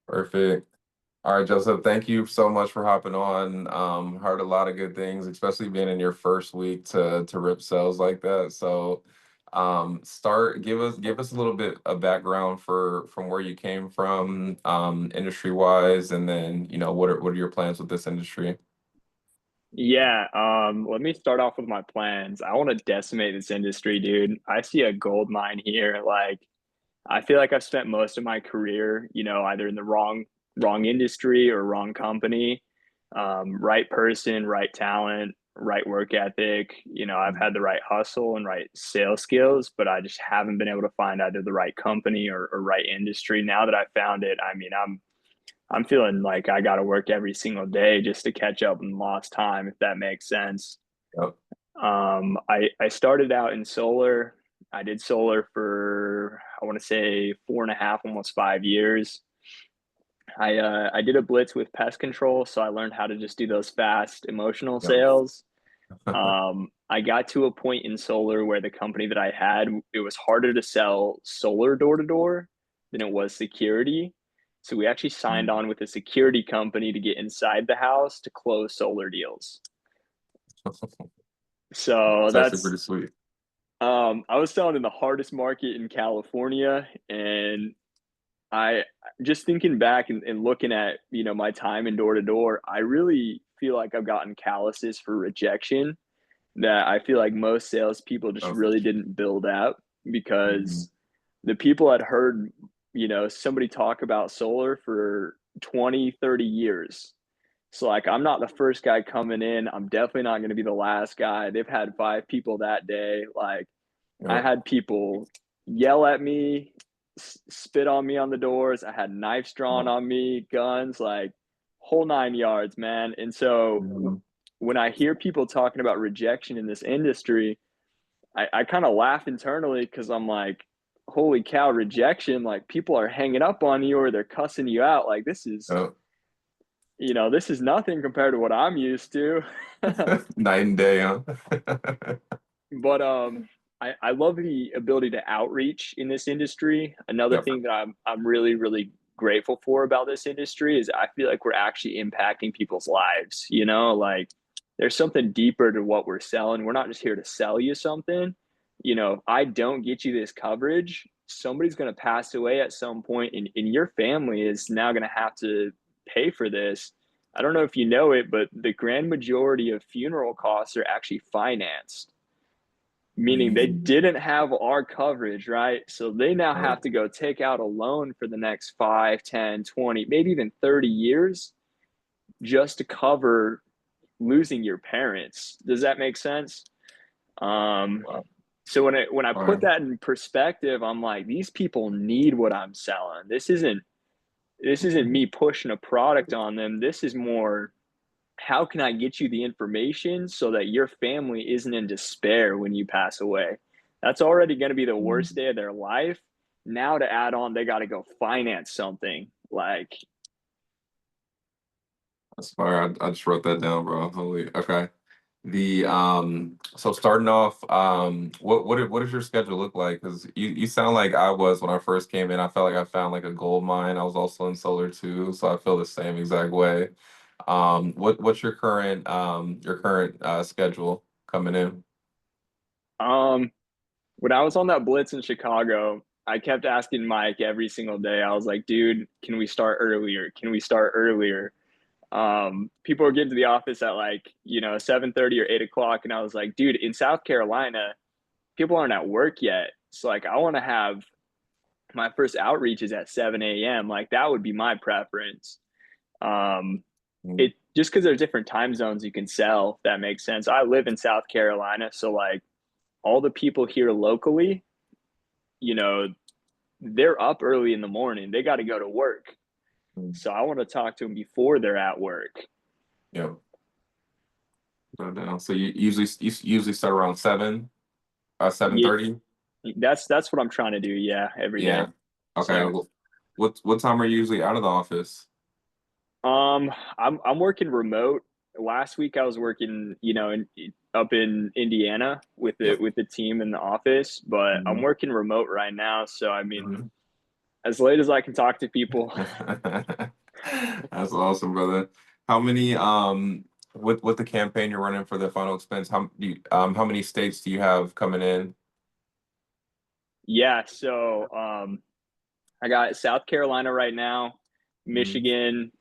Perfect. All right, Joseph, thank you so much for hopping on. Heard a lot of good things, especially being in your first week to rip sales like that. So, start give us a little bit of background for from where you came from, industry wise, and then what are your plans with this industry? Yeah, let me start off with my plans. I want to decimate this industry, dude. I see a gold mine here. I feel like I've spent most of my career, either in the wrong industry or wrong company. Right person, right talent, right work ethic. I've had the right hustle and right sales skills, but I just haven't been able to find either the right company or right industry. Now that I found it, I mean, I'm feeling like I got to work every single day just to catch up in lost time, if that makes sense. Yep. I started out in solar. I did solar for, I want to say, 4.5, almost 5 years. I did a blitz with pest control, so I learned how to just do those fast emotional Yep. sales. I got to a point in solar where the company that I had, it was harder to sell solar door to door than it was security. So we actually signed on with a security company to get inside the house to close solar deals. So It's actually pretty sweet. I was selling in the hardest market in California, and I just thinking back and looking at, my time in door to door, I really feel like I've gotten calluses for rejection that I feel like most salespeople just Oh, really didn't build out mhm. because the people had heard, somebody talk about solar for 20, 30 years. So like I'm not the first guy coming in. I'm definitely not going to be the last guy. They've had five people that day. Like I Yep. had people yell at me, spit on me on the doors. I had knives drawn Yep. on me, guns, like whole 9 yards, man. And so Mhm. when I hear people talking about rejection in this industry, I kind of laugh internally because I'm like, holy cow, rejection. Like people are hanging up on you or they're cussing you out. Like Yep. this is nothing compared to what I'm used to. Night and day, huh? But I love the ability to outreach in this industry. Another Yep. thing that I'm really, really grateful for about this industry is I feel like we're actually impacting people's lives, like there's something deeper to what we're selling. We're not just here to sell you something. If I don't get you this coverage, somebody's going to pass away at some point, and your family is now going to have to pay for this. I don't know if you know it, but the grand majority of funeral costs are actually financed, meaning they Mhm. didn't have our coverage, right? So they now Yep. have to go take out a loan for the next 5, 10, 20, maybe even 30 years just to cover losing your parents. Does that make sense? Um, Wow. so when I All put right. that in perspective, I'm like, these people need what I'm selling. This isn't me pushing a product on them. This is more, how can I get you the information so that your family isn't in despair when you pass away? That's already going to be the worst Mhm. day of their life. Now to add on, they got to go finance something. Like, That's fire. I just wrote that down, bro. Holy. Okay. So starting off, what does your schedule look like? Because you sound like I was when I first came in. I felt like I found like a gold mine. I was also in solar too, so I feel the same exact way. What's your current schedule coming in? um, when I was on that blitz in Chicago, I kept asking Mike every single day. I was like, dude, can we start earlier? Can we start earlier? People were getting to the office at 7:30 or 8 o'clock, and I was like, dude, in South Carolina, people aren't at work yet. So like I want to have my first outreach is at 7 a.m. Like that would be my preference. Um, Mm. it just because there's different time zones you can sell, if that makes sense. I live in South Carolina, so like all the people here locally, you know, they're up early in the morning. They got to go to work. Mm. So I want to talk to them before they're at work. Yep. Go down. So you usually start around 7, Yeah, 7:30. that's what I'm trying to do. Yeah, every day. Yeah. Okay. So, What time are you usually out of the office? um, I'm working remote. Last week I was working, up in Indiana with the Yep. with the team in the office, but I'm Mhm. working remote right now. So I mean, Mhm. as late as I can talk to people. That's awesome, brother. How many with the campaign you're running for the final expense, how many states do you have coming in? Yeah, so I got South Carolina right now, Mhm. Michigan,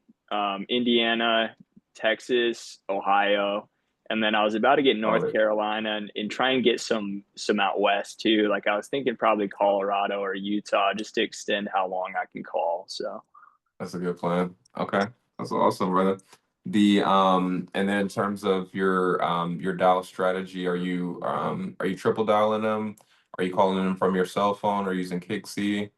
Indiana, Texas, Ohio, and then I was about to get North Solid. Carolina and try and get some out west too. Like I was thinking probably Colorado or Utah just to extend how long I can call. So That's a good plan. Okay. That's awesome, brother. The and then in terms of your dial strategy, are you triple dialing them? Are you calling them from your cell phone or using Kixi?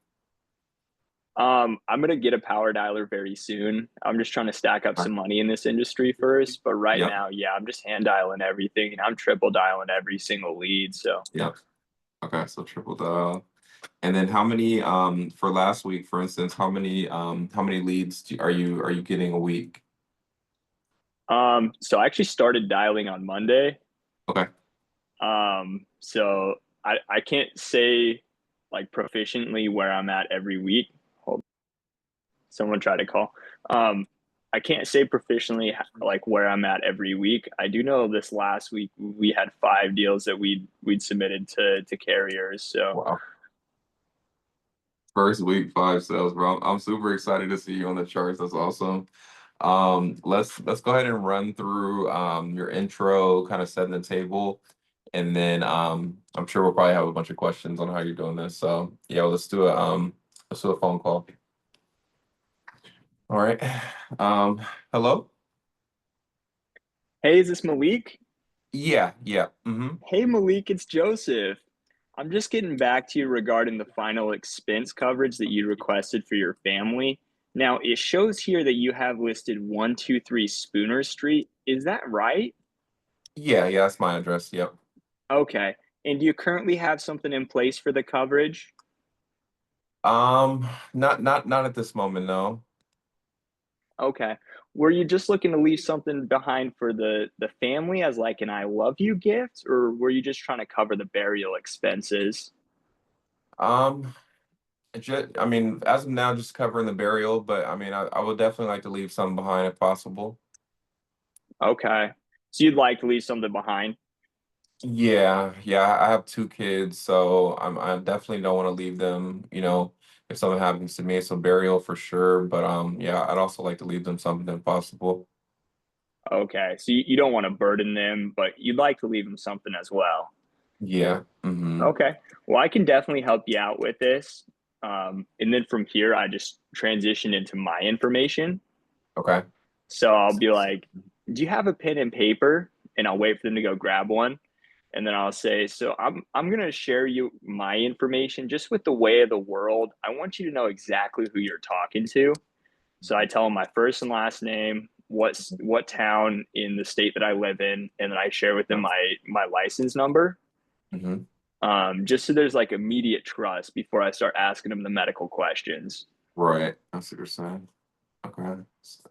I'm gonna get a power dialer very soon. I'm just trying to stack up Okay. some money in this industry first. But right Yep. now, yeah, I'm just hand dialing everything and I'm triple dialing every single lead. So Yep. Okay, so triple dial. And then how many for last week, for instance, how many leads are you getting a week? so I actually started dialing on Monday. Okay. So I can't say like proficiently where I'm at every week. Hold, someone tried to call. Um, I can't say proficiently like where I'm at every week. I do know this last week we had 5 deals that we'd submitted to carriers. So Wow. First week, 5 sales, bro. I'm super excited to see you on the charts. That's awesome. Let's go ahead and run through your intro, kind of setting the table, and then I'm sure we'll probably have a bunch of questions on how you're doing this. So yeah, let's do a phone call. All right. Um, hello? hey, is this Malik? Yeah, yeah. Mm-hmm. Hey Malik, it's Joseph. I'm just getting back to you regarding the final expense coverage that you requested for your family. Now, it shows here that you have listed 123 Spooner Street. Is that right? Yeah, yeah, that's my address. Yep. Okay. And do you currently have something in place for the coverage? Not at this moment, no. Okay. Were you just looking to leave something behind for the family as like an I love you gift, or were you just trying to cover the burial expenses? Um, I mean, as of now, just covering the burial, but I mean, I would definitely like to leave some behind if possible. Okay. So you'd like to leave something behind? Yeah, yeah, I have 2 kids, so I definitely don't want to leave them, if something happens to me. So burial for sure, but yeah, I'd also like to leave them something if possible. Okay. So you don't want to burden them, but you'd like to leave them something as well. Yeah. Mm-hmm. Okay. Well, I can definitely help you out with this. And then from here, I just transition into my information. Okay. So I'll be like, do you have a pen and paper? And I'll wait for them to go grab one. And then I'll say, so I'm gonna share you my information just with the way of the world. I want you to know exactly who you're talking to. So I tell them my first and last name, what town in the state that I live in, and then I share with them my license number. Mm-hmm. Just so there's like immediate trust before I start asking them the medical questions. Right. That's what you're saying. Okay.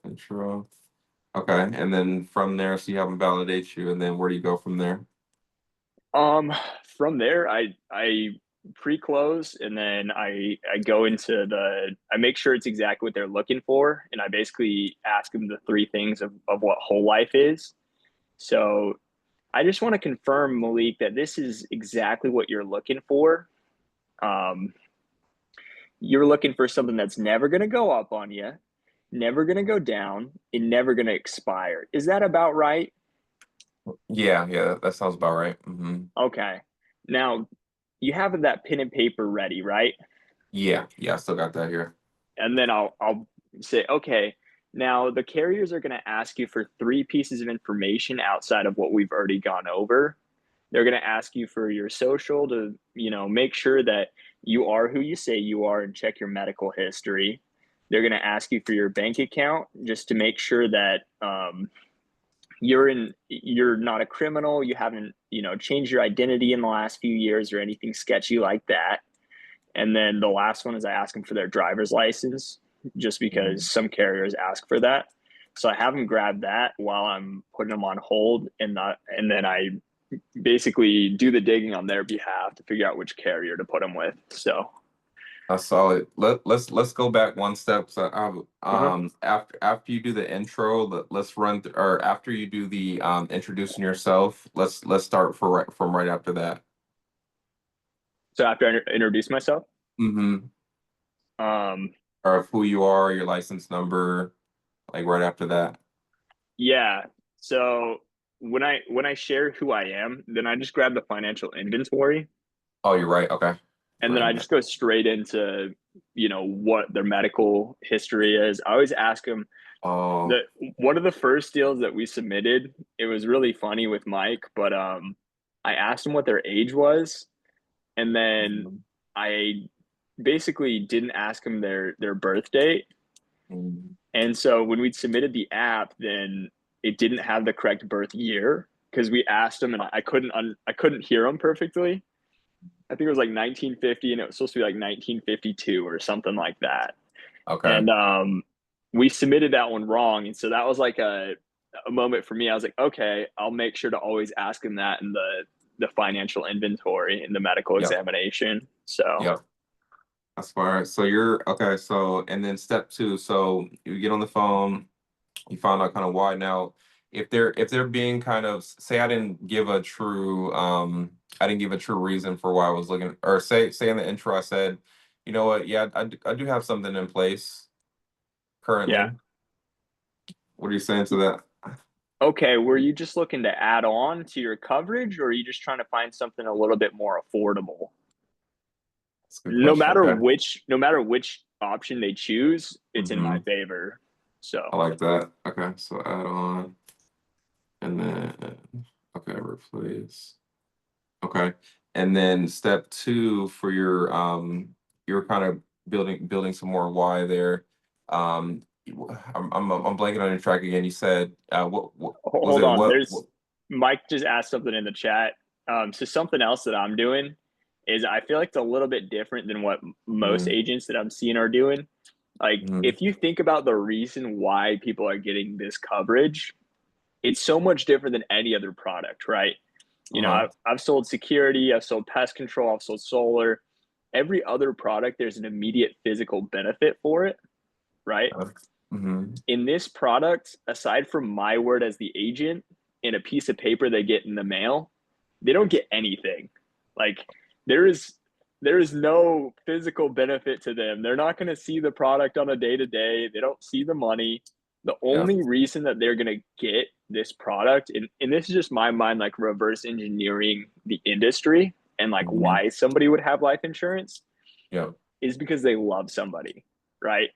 Intro. Okay. And then from there, so you have them validate you, and then where do you go from there? Um, from there, I pre-close and then I go into I make sure it's exactly what they're looking for, and I basically ask them the 3 things of what whole life is. So I just want to confirm, Malik, that this is exactly what you're looking for. Um, you're looking for something that's never going to go up on you, never going to go down, and never going to expire. Is that about right? Yeah, yeah, that sounds about right. Mm-hmm. Okay. Now, you have that pen and paper ready, right? Yeah, yeah, I still got that here. And then I'll say, okay, now the carriers are going to ask you for 3 pieces of information outside of what we've already gone over. They're going to ask you for your social to, make sure that you are who you say you are and check your medical history. They're going to ask you for your bank account just to make sure that you're not a criminal, you haven't, changed your identity in the last few years or anything sketchy like that. And then the last one is I ask them for their driver's license, just because Mhm. some carriers ask for that. So I have them grab that while I'm putting them on hold, and then I basically do the digging on their behalf to figure out which carrier to put them with. So That's solid. Let's go back one step. So Uh-huh. after you do the intro, let's run or after you do the introducing yourself, let's start for from right after that. So after I introduce myself, Mm-hmm. um, Or of who you are, your license number, like right after that. yeah. So when I share who I am, then I just grab the financial inventory, Oh, you're right. Okay. and then Right. I just go straight into, what their medical history is. I always ask them Oh. that one of the first deals that we submitted, it was really funny with Mike, but I asked him what their age was, and then Mhm. I basically didn't ask him their birth date. Mhm. And so when we submitted the app, then it didn't have the correct birth year because we asked him and I couldn't hear him perfectly. I think it was like 1950 and it was supposed to be like 1952 or something like that. Okay. And we submitted that one wrong, and so that was like a moment for me. I was like, okay, I'll make sure to always ask him that in the financial inventory in the medical Yep. examination. So Yep. That's fine. So you're okay. So and then step two. So you get on the phone. You found out kind of why. Now, if they're being kind of say I didn't give a true reason for why I was looking, or say in the intro I said, you know what, yeah, I do have something in place yeah. currently. What are you saying to that? Okay, were you just looking to add on to your coverage, or are you just trying to find something a little bit more affordable? That's a good No question. matter Okay. which, no matter which option they choose, it's in my Hmm. favor. I So like that. Okay, so add on and then okay, replace. Okay. And then step two for you're kind of building some more why there. I'm blanking on your track again. You said what was hold it on. what There's Mike just asked something in the chat. So something else that I'm doing is I feel like it's a little bit different than what most mm, agents that I'm seeing are doing. Like mm, if you think about the reason why people are getting this coverage, it's so much different than any other product, right? uh-huh. I've sold security, I've sold pest control, I've sold solar. Every other product, there's an immediate physical benefit for it, right? Mm-hmm. In this product, aside from my word as the agent and a piece of paper they get in the mail, they don't get anything. Like there is there is no physical benefit to them. They're not going to see the product on a day to day. They don't see the money. The Yeah. only reason that they're going to get this product, and this is just my mind, like reverse engineering the industry and like Mm-hmm. why somebody would have life insurance, Yeah. is because they love somebody, right?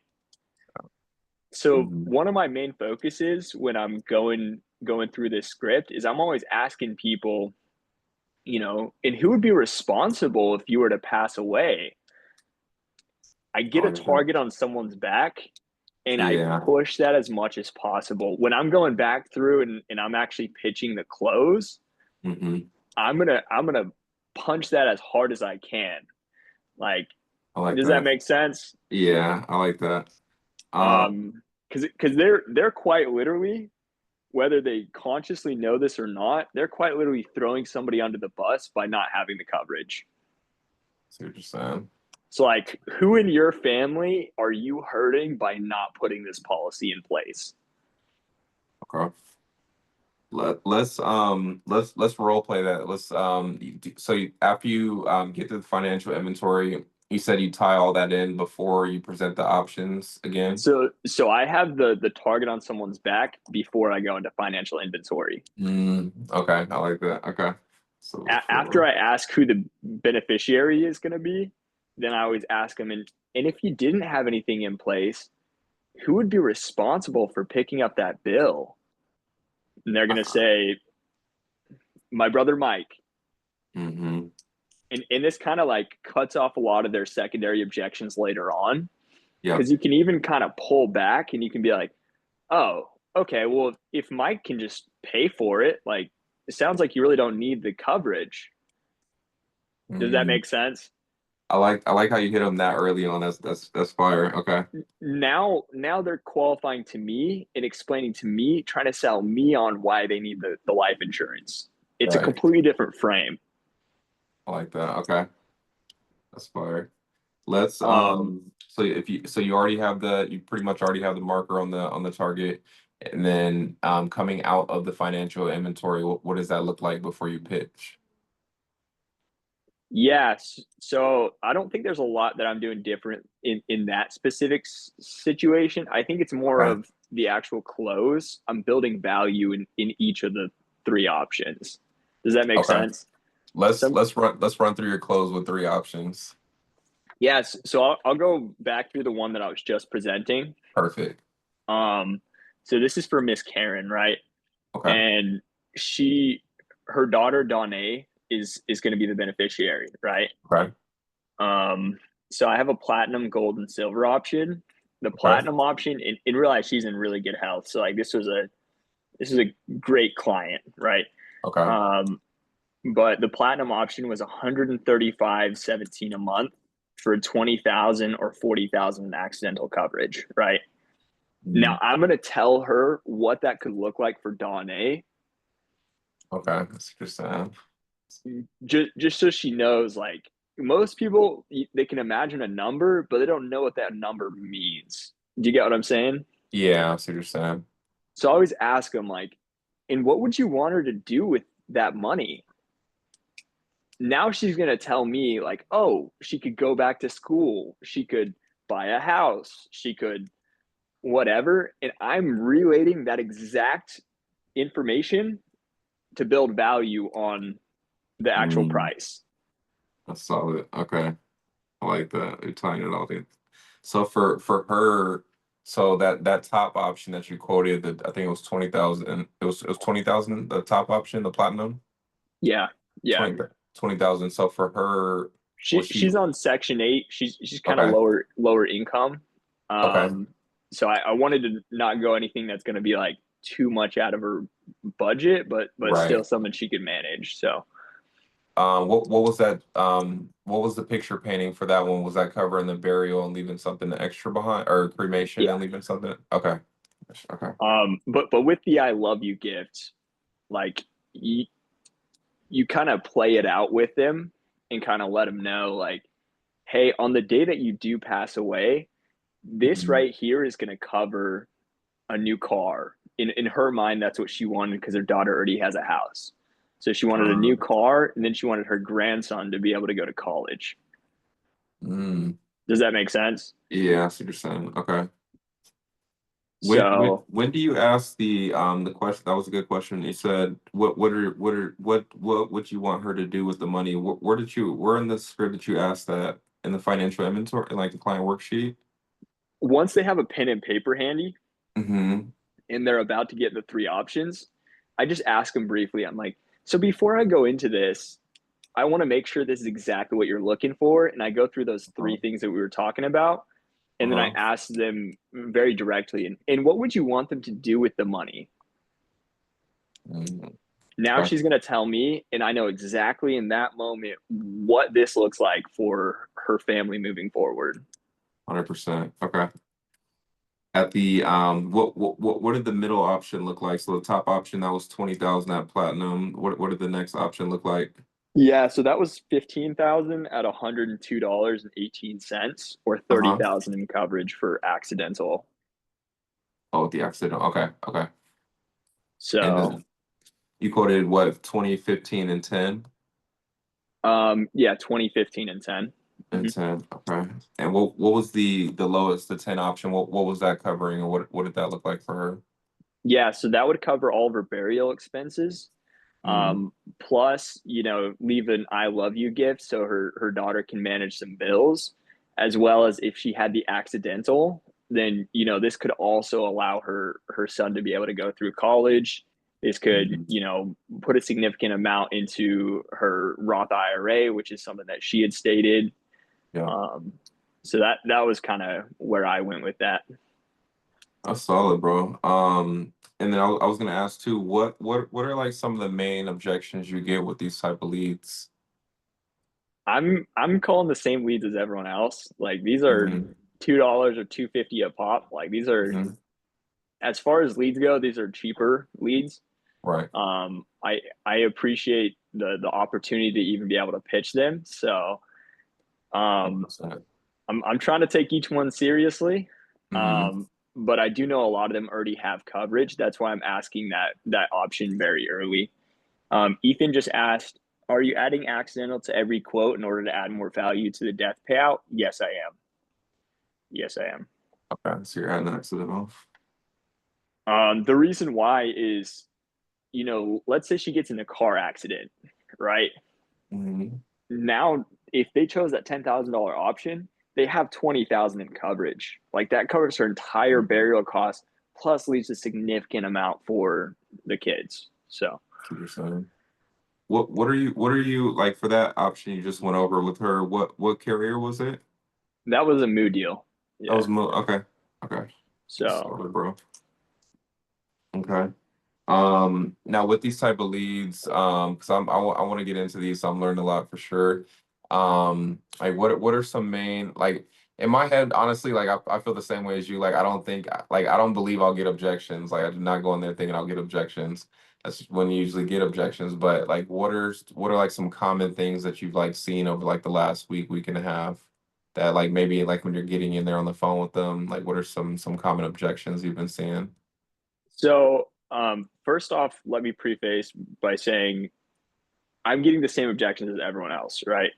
So Mm-hmm. one of my main focuses when I'm going through this script is I'm always asking people, and who would be responsible if you were to pass away? I I get a like that. target on someone's back and I Yeah. push that as much as possible. When I'm going back through and I'm actually pitching the close, Mm-hmm. I'm gonna punch that as hard as I can. Like, I like does that that. make sense? Yeah, I like that. Because they're quite literally, whether they consciously know this or not, they're quite literally throwing somebody under the bus by not having the coverage. See what you're saying. So, like, who in your family are you hurting by not putting this policy in place? Okay. Let's role play that. So after you get to the financial inventory, you said you tie all that in before you present the options again. So I have the target on someone's back before I go into financial inventory. Okay, I like that. Okay. So After before. I ask who the beneficiary is going to be, then I always ask them, and if you didn't have anything in place, who would be responsible for picking up that bill? And they're going to say, my brother Mike. Mm-hmm. And this kind of like cuts off a lot of their secondary objections later on, Yep. because you can even kind of pull back and you can be like, oh, okay, well, if Mike can just pay for it, like it sounds like you really don't need the coverage. Does that Mm. make sense? I like how you hit them that early on. That's fire. Okay. Now they're qualifying to me and explaining to me, trying to sell me on why they need the life insurance. It's a Right. completely different frame. I like that. Okay. That's fire. Let's Um, so if you so you already have you pretty much already have the marker on the target, and then coming out of the financial inventory, what does that look like before you pitch? yes. So I don't think there's a lot that I'm doing different in that specific situation. I think it's more Okay. of the actual close. I'm building value in each of the three options. Does that make Okay. sense? Some Let's run through your close with three options. Yes. So I'll go back through the one that I was just presenting. Perfect. Um, so this is for Miss Karen, right? Okay. And she, her daughter Donna is going to be the beneficiary, right? Okay. Um, so I have a platinum, gold, and silver option. The Okay. platinum option, in real life, she's in really good health. So like this is a great client, right? Okay. Um, but the platinum option was 135.17 a month for 20,000 or 40,000 in accidental coverage, right? Now Mm, I'm gonna tell her what that could look like for Donna, okay. That's interesting. just so she knows. Like most people, they can imagine a number, but they don't know what that number means. Do you get what I'm saying? Yeah, I see what you're saying. So I always ask them like, and what would you want her to do with that money? Now she's gonna tell me like, oh, she could go back to school, she could buy a house, she could whatever, and I'm relating that exact information to build value on the actual Mm, price. that's solid. Okay. I like that. You're tying it all in. So for her, so that top option that you quoted, that I think it was 20,000. It was 20,000. The top option, the platinum, Yeah, yeah. 20,000. So for her, was she She's on Section 8. She's kind of okay? lower income. Okay, Um, so I wanted to not go anything that's going to be like too much out of her budget, but still right. something she could manage. So What was that? What was the picture painting for that one? Was that covering the burial and leaving something extra behind, or cremation yeah. and leaving something? Okay, okay. But with the I love you gift, like you kind of play it out with them and kind of let them know like, hey, on the day that you do pass away, this Mhm. right here is going to cover a new car. In her mind, that's what she wanted because her daughter already has a house. So she wanted a new Uh, car, and then she wanted her grandson to be able to go to college. mm, Does that make sense? yeah, I see what you're saying. Okay. So When do you ask the question? That was a good question. You said what would you want her to do with the money? Where did you where in the script did you ask that in the financial inventory, like the client worksheet? once they have a pen and paper handy Mm-hmm. and they're about to get the three options, I just ask them briefly. I'm like, so before I go into this, I want to make sure this is exactly what you're looking for. And I go through those three Uh-huh. things that we were talking about. And then I Uh-huh. ask them very directly, and what would you want them to do with the money? Mm, Now okay. she's going to tell me, and I know exactly in that moment what this looks like for her family moving forward. 100%. Okay. At the what did the middle option look like? So the top option that was 20,000 at platinum. What did the next option look like? Yeah, so that was 15,000 at $102.18, or Uh-huh. 30,000 in coverage for accidental. Oh, the accident. Okay. Okay. And So then you quoted what, 2015 and 10? yeah, 2015 and 10. And Mhm. 10. Okay. And what was the lowest, the 10 option? What was that covering, or what did that look like for her? Yeah, so that would cover all of her burial expenses. Mm, Plus, leave an I love you gift so her daughter can manage some bills, as well as if she had the accidental, then this could also allow her son to be able to go through college. This could, mm, put a significant amount into her Roth IRA, which is something that she had stated. yeah. Um, so that was kind of where I went with that. That's solid, bro. And then I was gonna ask too, what are like some of the main objections you get with these type of leads? I'm calling the same leads as everyone else. Like these are Mm-hmm. $2 or 250 a pop. Like these are, Mm-hmm. as far as leads go, these are cheaper leads. Right. I appreciate the opportunity to even be able to pitch them. So um, 100%. I'm trying to take each one seriously. Hmm. But I do know a lot of them already have coverage. That's why I'm asking that option very early. Ethan just asked, are you adding accidental to every quote in order to add more value to the death payout? Yes, I am. Yes, I am. Okay, so you're adding accidental. The reason why is, let's say she gets in a car accident, right? Hmm. Now, if they chose that $10,000 option, they have 20,000 in coverage. Like that covers her entire burial cost, plus leaves a significant amount for the kids. So That's what you're saying. What are you like for that option you just went over with her? What carrier was it? that was a mood deal. That Yeah. was Mo. Okay, okay. Just So started, bro. Okay. Now with these type of leads, because I want to get into these, so I'm learning a lot for sure. Like what are some main like in my head, honestly, like I feel the same way as you. Like I don't think like I don't believe I'll get objections. Like I do not go in there thinking I'll get objections. That's when you usually get objections. But like what are like some common things that you've like seen over like the last week and a half that like maybe like when you're getting in there on the phone with them, like what are some common objections you've been seeing? first off, let me preface by saying I'm getting the same objections as everyone else, right?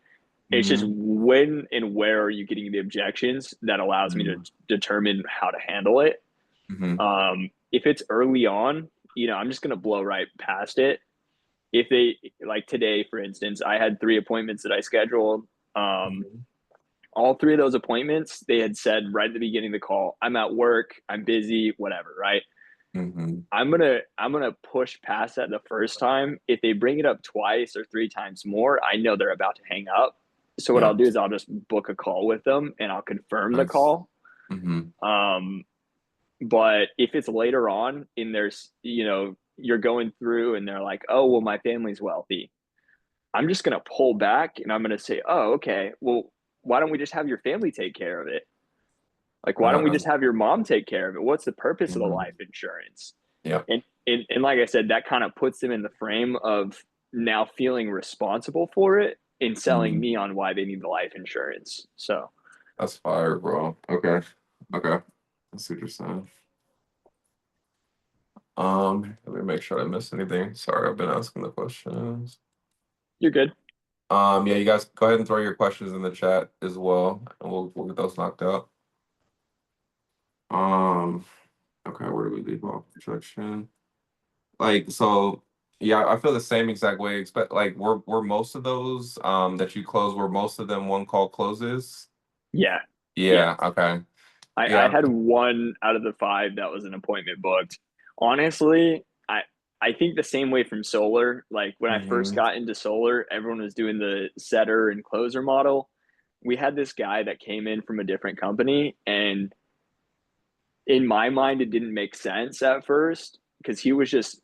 It's just Mm-hmm. when and where are you getting the objections that allows me to determine how to handle it. Mm-hmm. If it's early on, I'm just gonna blow right past it. If they like today, for instance, I had 3 appointments that I scheduled. Um, Mm-hmm. all three of those appointments, they had said right at the beginning of the call, I'm at work, I'm busy, whatever, right? Mm-hmm. I'm gonna push past that the first time. If they bring it up twice or three times more, I know they're about to hang up. So what I'll Yeah. do is I'll just book a call with them and I'll confirm the Nice. call. Mm-hmm. Um, but if it's later on and you're going through and they're like, oh well, my family's wealthy, I'm just gonna pull back and I'm gonna say, oh okay, well why don't we just have your family take care of it? Like why don't we Uh, just have your mom take care of it? What's the purpose of the mhm. life insurance? Yeah. And like I said, that kind of puts them in the frame of now feeling responsible for it and selling Mhm. me on why they need the life insurance. So That's fire, bro. Okay. Okay. That's what you're saying. Let me make sure I didn't miss anything. Sorry, I've been asking the questions. you're good. Yeah, you guys go ahead and throw your questions in the chat as well, and we'll get those knocked out. Um, okay, where do we leave off? Projection. Like so, yeah, I feel the same exact way. Expect like were most of those that you close were most of them one call closes? Yeah. Yeah. Yeah, okay. I Yeah. had one out of the five that was an appointment booked. Honestly, I think the same way from solar. Like when I first Hmm. got into solar, everyone was doing the setter and closer model. We had this guy that came in from a different company, and in my mind, it didn't make sense at first because he was just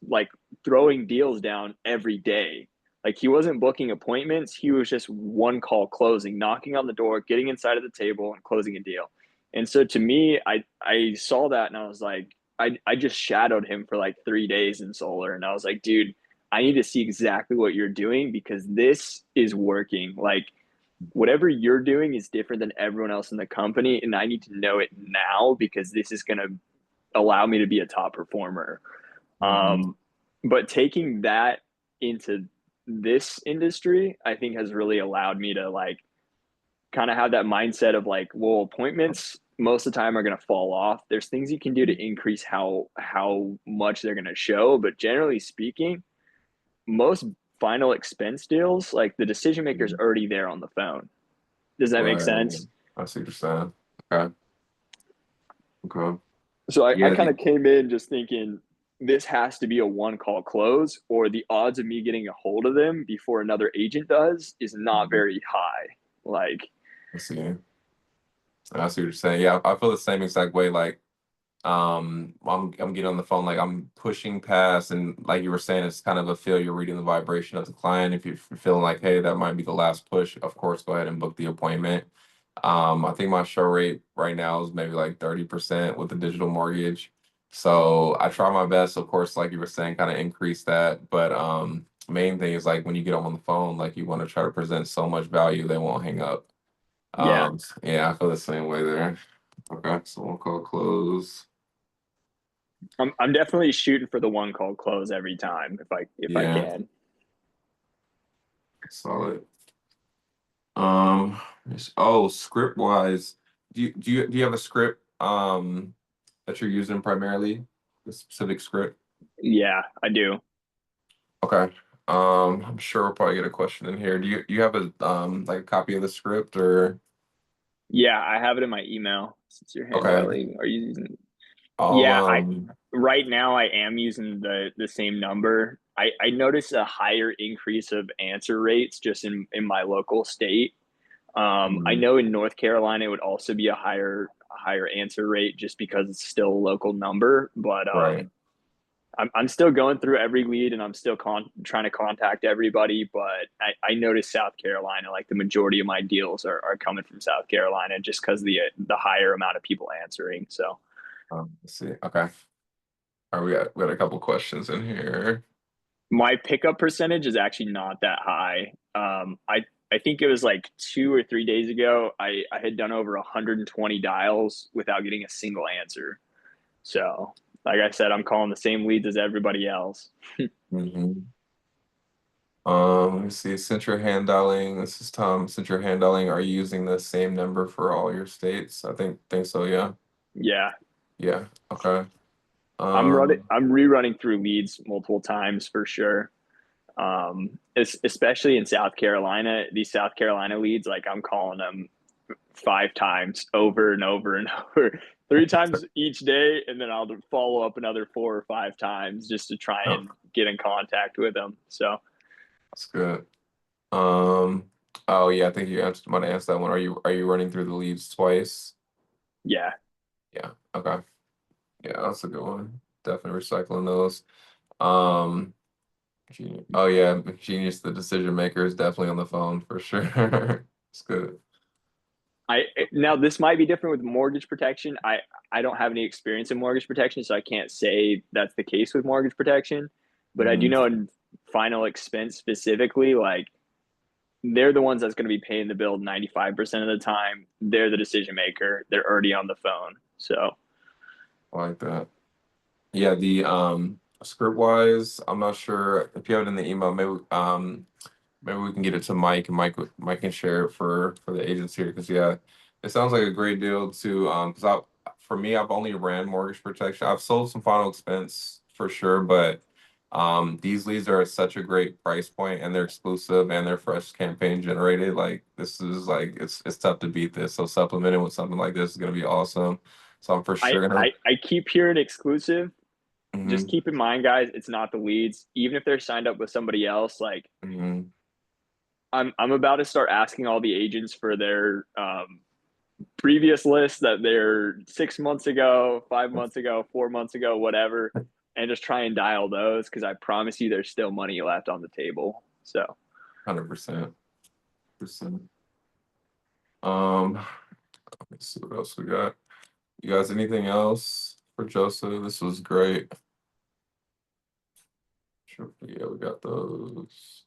like throwing deals down every day. Like he wasn't booking appointments. He was just one call closing, knocking on the door, getting inside of the table and closing a deal. And so to me, I saw that and I was like, I just shadowed him for like 3 days in solar. And I was like, dude, I need to see exactly what you're doing because this is working. Like whatever you're doing is different than everyone else in the company. And I need to know it now because this is going to allow me to be a top performer. Hmm. Um, but taking that into this industry, I think has really allowed me to like kind of have that mindset of like, well, appointments most of the time are going to fall off. There's things you can do to increase how much they're going to show, but generally speaking, most final expense deals, like the decision maker is already there on the phone. Does that make Right. sense? I see what you're saying. Okay. Okay. So I Yeah. kind of came in just thinking this has to be a one call close, or the odds of me getting a hold of them before another agent does is not Mhm. very high. Like, I see. I see what you're saying. Yeah, I feel the same exact way. Like, I'm getting on the phone, like I'm pushing past, and like you were saying, it's kind of a feel. You're reading the vibration of the client. If you're feeling like, hey, that might be the last push, of course, go ahead and book the appointment. I think my show rate right now is maybe like 30% with the digital mortgage. So I try my best, of course, like you were saying, kind of increase that. But main thing is like when you get them on the phone, like you want to try to present so much value, they won't hang up. Yeah, Yeah, I feel the same way there. Okay, so one call close. I'm definitely shooting for the one call close every time if I Yeah, can. solid. Um, oh, script wise, do you have a script that you're using primarily? A specific script? Yeah, I do. Okay. I'm sure we'll probably get a question in here. Do you have a like a copy of the script or Yeah, I have it in my email since you're okay. handling. Are you using? I'll Yeah, I right now I am using the same number. I noticed a higher increase of answer rates just in my local state. I mhm, know in North Carolina it would also be a higher answer rate just because it's still a local number, but right. I'm still going through every lead and I'm still trying to contact everybody. But I noticed South Carolina, like the majority of my deals are coming from South Carolina just because the higher amount of people answering. So Let's see. Okay. All right, we got a couple questions in here. my pickup percentage is actually not that high. I think it was like 2 or 3 days ago. I had done over 120 dials without getting a single answer. So, like I said, I'm calling the same leads as everybody else. Hmm. Let me see. Since you're hand dialing, this is Tom. Since you're hand dialing, are you using the same number for all your states? I think so, yeah. Yeah, Yeah. Okay. I'm running. Um, I'm rerunning through leads multiple times for sure. Especially in South Carolina, these South Carolina leads, like I'm calling them 5 times over and over and over, 3 times each day, and then I'll follow up another 4 or 5 times just to try oh, and get in contact with them. So that's good. Um, oh yeah, I think you answered might answer that one. Are you running through the leads twice? yeah, Yeah. Okay. Yeah, that's a good one. Definitely recycling those. Um, oh yeah, Genius, the decision maker is definitely on the phone for sure. It's good. I now this might be different with mortgage protection. I don't have any experience in mortgage protection, so I can't say that's the case with mortgage protection. But I do Mhm. know in final expense specifically, like they're the ones that's going to be paying the bill 95% of the time. They're the decision maker. They're already on the phone. So, I like that. Yeah, the script wise, I'm not sure if you have it in the email. Maybe we can get it to Mike, and Mike can share it for the agents here. Because yeah, it sounds like a great deal to because for me, I've only ran mortgage protection. I've sold some final expense for sure, but these leads are at such a great price point, and they're exclusive, and they're fresh campaign generated. Like this is like it's tough to beat this. So supplementing with something like this is gonna be awesome. So I'm for I sure gonna. I, I keep hearing exclusive. Just Mhm, keep in mind, guys, it's not the leads. Even if they're signed up with somebody else, like mhm, I'm about to start asking all the agents for their previous list that they're 6 months ago, 5 months ago, 4 months ago, whatever, and just try and dial those because I promise you there's still money left on the table. So 100%. Let me see what else we got. You guys, anything else for Joseph? This was great. Sure. Yeah, we got those.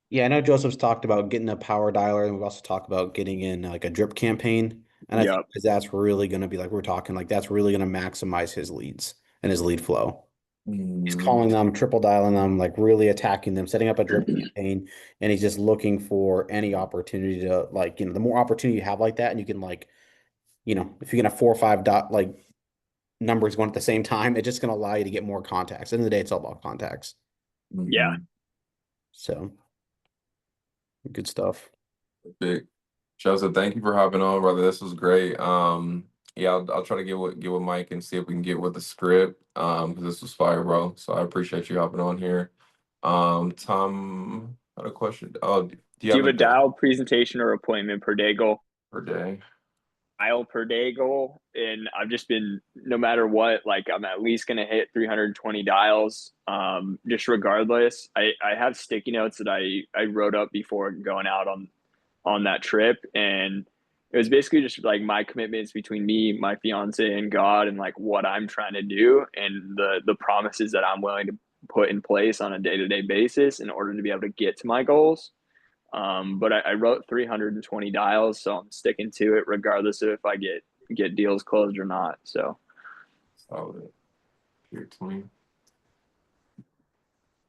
Yeah, I know Joseph's talked about getting a power dialer, and we've also talked about getting in like a drip campaign. And I think yep. that's really going to be like we're talking like that's really going to maximize his leads and his lead flow. He's Mm, calling them, triple dialing them, like really attacking them, setting up a drip campaign, and he's just looking for any opportunity to like, the more opportunity you have like that, and you can like, if you can have 4 or 5 dot like numbers going at the same time, it's just going to allow you to get more contacts. At the end of the day, it's all about contacts. Yeah. mhm. So good stuff. Big. Joseph, thank you for hopping on, brother. This was great. Yeah, I'll try to get with Mike and see if we can get with the script. 'Cause this was fire, bro. So I appreciate you hopping on here. Tom had a question. Oh, do you Do have you a have a dial presentation or appointment per day goal? per day? Dial per day goal. And I've just been, no matter what, like I'm at least going to hit 320 dials. Just regardless, I have sticky notes that I wrote up before going out on that trip. And it was basically just like my commitments between me, my fiance, and God, and like what I'm trying to do and the promises that I'm willing to put in place on a day to day basis in order to be able to get to my goals. But I wrote 320 dials, so I'm sticking to it regardless of if I get deals closed or not. So Solid. Tier 20.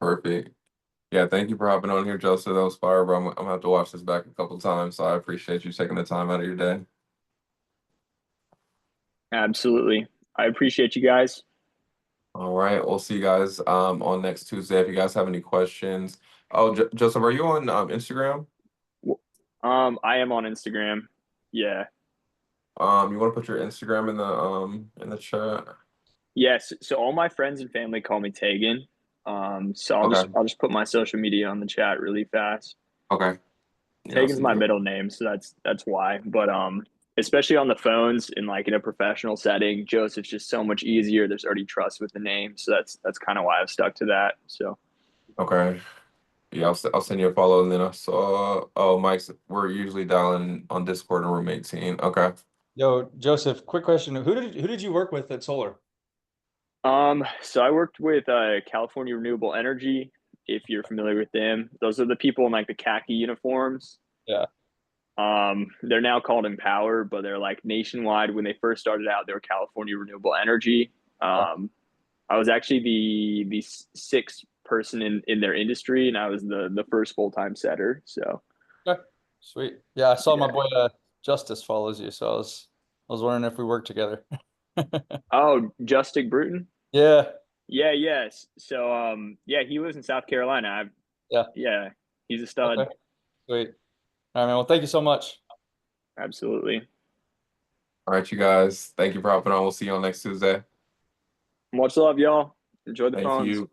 Perfect. Yeah, thank you for hopping on here, Joseph. That was fire, bro. I'm gonna have to watch this back a couple times, so I appreciate you taking the time out of your day. absolutely, I appreciate you guys. All right, we'll see you guys on next Tuesday. If you guys have any questions. Oh, Joseph, are you on Instagram? I am on Instagram. Yeah. You want to put your Instagram in the chat? Yes. So all my friends and family call me Tegan. So Okay. I'll just put my social media on the chat really fast. Okay. Yeah, I'll Tegan's see my you. middle name, so that's why. But especially on the phones in like in a professional setting, Joseph's just so much easier. There's already trust with the name, so that's kind of why I've stuck to that. So Okay. Yeah, I'll send you a follow, and then I saw. Oh, Mike's. We're usually dialing on Discord in room 18. Okay. Yo, Joseph, quick question. Who did you work with at Solar? so I worked with California Renewable Energy. If you're familiar with them, those are the people in like the khaki uniforms. Yeah. They're now called Empower, but they're like nationwide. When they first started out, they were California Renewable Energy. I was actually the sixth person in their industry, and I was the first full-time setter. So Okay. Sweet. Yeah, I saw my Yeah. boy Justice follows you, so I was wondering if we worked together. Oh, Justin Bruton. Yeah. Yeah, yes. So yeah, he lives in South Carolina. Yeah, he's a stud. Okay. Sweet. All right, man. Well, thank you so much. Absolutely. All right, you guys. Thank you for hopping on. We'll see you on next Tuesday. Much love, y'all. Enjoy the Thank phones. you.